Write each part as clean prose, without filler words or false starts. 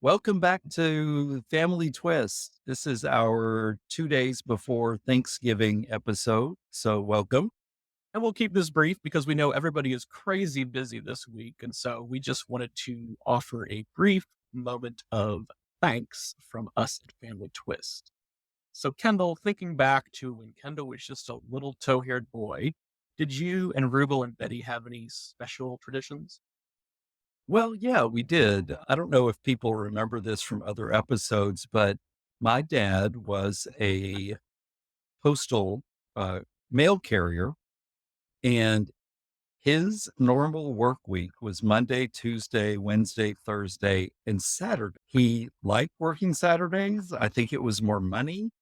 Welcome back to Family Twist. This is our 2 days before Thanksgiving episode. So, welcome. And we'll keep this brief because we know everybody is crazy busy this week. And so we just wanted to offer a brief moment of thanks from us at Family Twist. So, Kendall, thinking back to when Kendall was just a little tow haired boy, did you and Rubel and Betty have any special traditions? Well, yeah, we did. I don't know if people remember this from other episodes, but my dad was a postal uh, mail carrier, and his normal work week was Monday, Tuesday, Wednesday, Thursday, and Saturday. He liked working Saturdays. I think it was more money.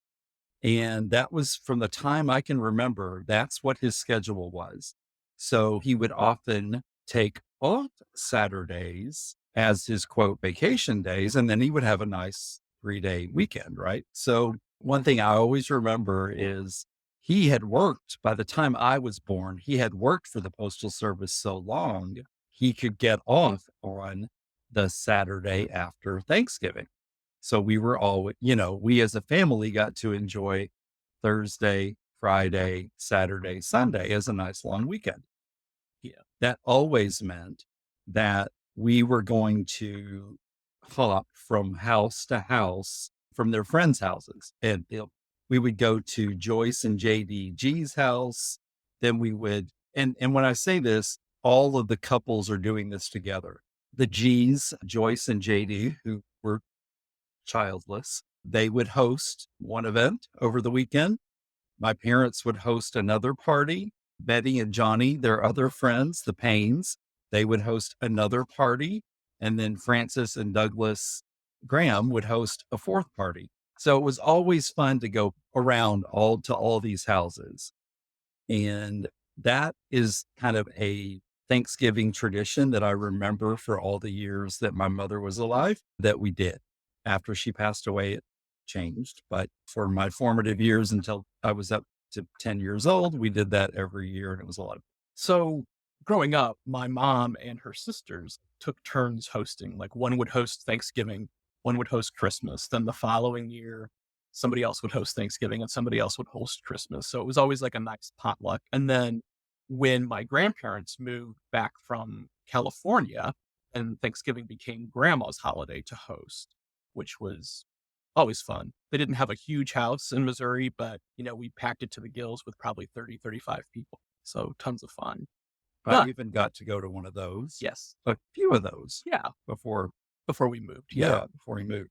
And that was from the time I can remember, that's what his schedule was. So he would often take off Saturdays as his quote vacation days, and then he would have a nice 3 day weekend, right? So one thing I always remember is he had worked by the time I was born, he had worked for the Postal Service so long, he could get off on the Saturday after Thanksgiving. So we were all, we as a family got to enjoy Thursday, Friday, Saturday, Sunday as a nice long weekend. Yeah. That always meant that we were going to hop from house to house from their friends' houses. And we would go to Joyce and JDG's house. Then we would, and when I say this, all of the couples are doing this together. The G's, Joyce and JD, who were childless. They would host one event over the weekend. My parents would host another party. Betty and Johnny, their other friends, the Paynes, they would host another party. And then Francis and Douglas Graham would host a fourth party. So it was always fun to go around all these houses. And that is kind of a Thanksgiving tradition that I remember for all the years that my mother was alive that we did. After she passed away, it changed. But for my formative years until I was up to 10 years old, we did that every year and it was a lot of So, growing up, my mom and her sisters took turns hosting. Like one would host Thanksgiving, one would host Christmas. Then the following year, somebody else would host Thanksgiving and somebody else would host Christmas. So it was always like a nice potluck. And then when my grandparents moved back from California and Thanksgiving became grandma's holiday to host, which was always fun. They didn't have a huge house in Missouri, but we packed it to the gills with probably 30, 35 people. So tons of fun. I But even got to go to one of those, yes, a few of those yeah, before, before we moved. Yeah. yeah, before he moved.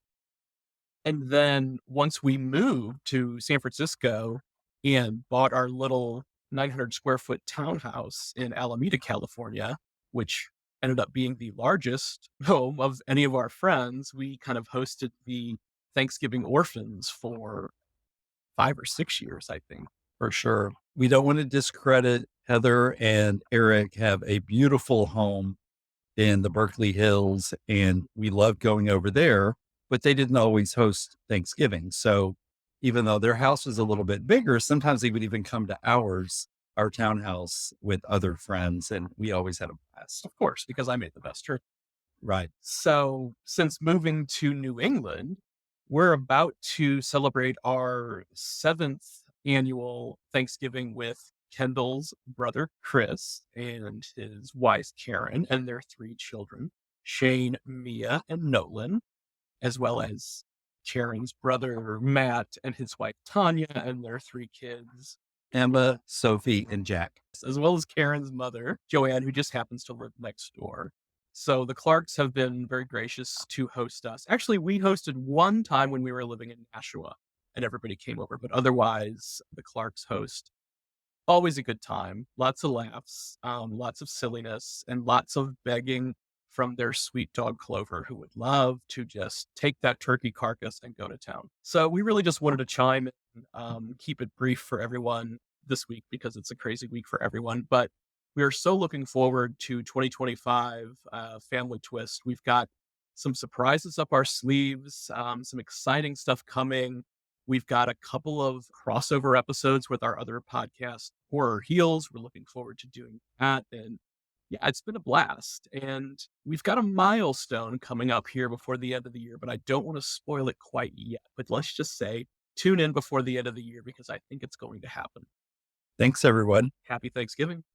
And then once we moved to San Francisco and bought our little 900 square foot townhouse in Alameda, California, which ended up being the largest home of any of our friends, we kind of hosted the Thanksgiving orphans for 5 or 6 years, I think. For sure. We don't want to discredit Heather and Eric have a beautiful home in the Berkeley Hills, and we love going over there, but they didn't always host Thanksgiving. So even though their house was a little bit bigger, sometimes they would even come to ours, our townhouse with other friends, and we always had a blast. Of course, because I made the best turkey. Right. So, since moving to New England, we're about to celebrate our seventh annual Thanksgiving with Kendall's brother, Chris, and his wife, Karen, and their three children, Shane, Mia, and Nolan, as well as Karen's brother, Matt, and his wife, Tanya, and their three kids, Emma, Sophie, and Jack. as well as Karen's mother, Joanne, who just happens to live next door. So the Clarks have been very gracious to host us. Actually, we hosted one time when we were living in Nashua and everybody came over, but otherwise, the Clarks host. Always a good time, lots of laughs, lots of silliness, and lots of begging from their sweet dog Clover, who would love to just take that turkey carcass and go to town. So we really just wanted to chime in, keep it brief for everyone this week because it's a crazy week for everyone. But we are so looking forward to 2025 Family Twist. We've got some surprises up our sleeves, some exciting stuff coming. We've got a couple of crossover episodes with our other podcast, Horror Heals. We're looking forward to doing that. And Yeah, it's been a blast. And we've got a milestone coming up here before the end of the year, but I don't want to spoil it quite yet. But let's just say tune in before the end of the year because I think it's going to happen. Thanks, everyone. Happy Thanksgiving.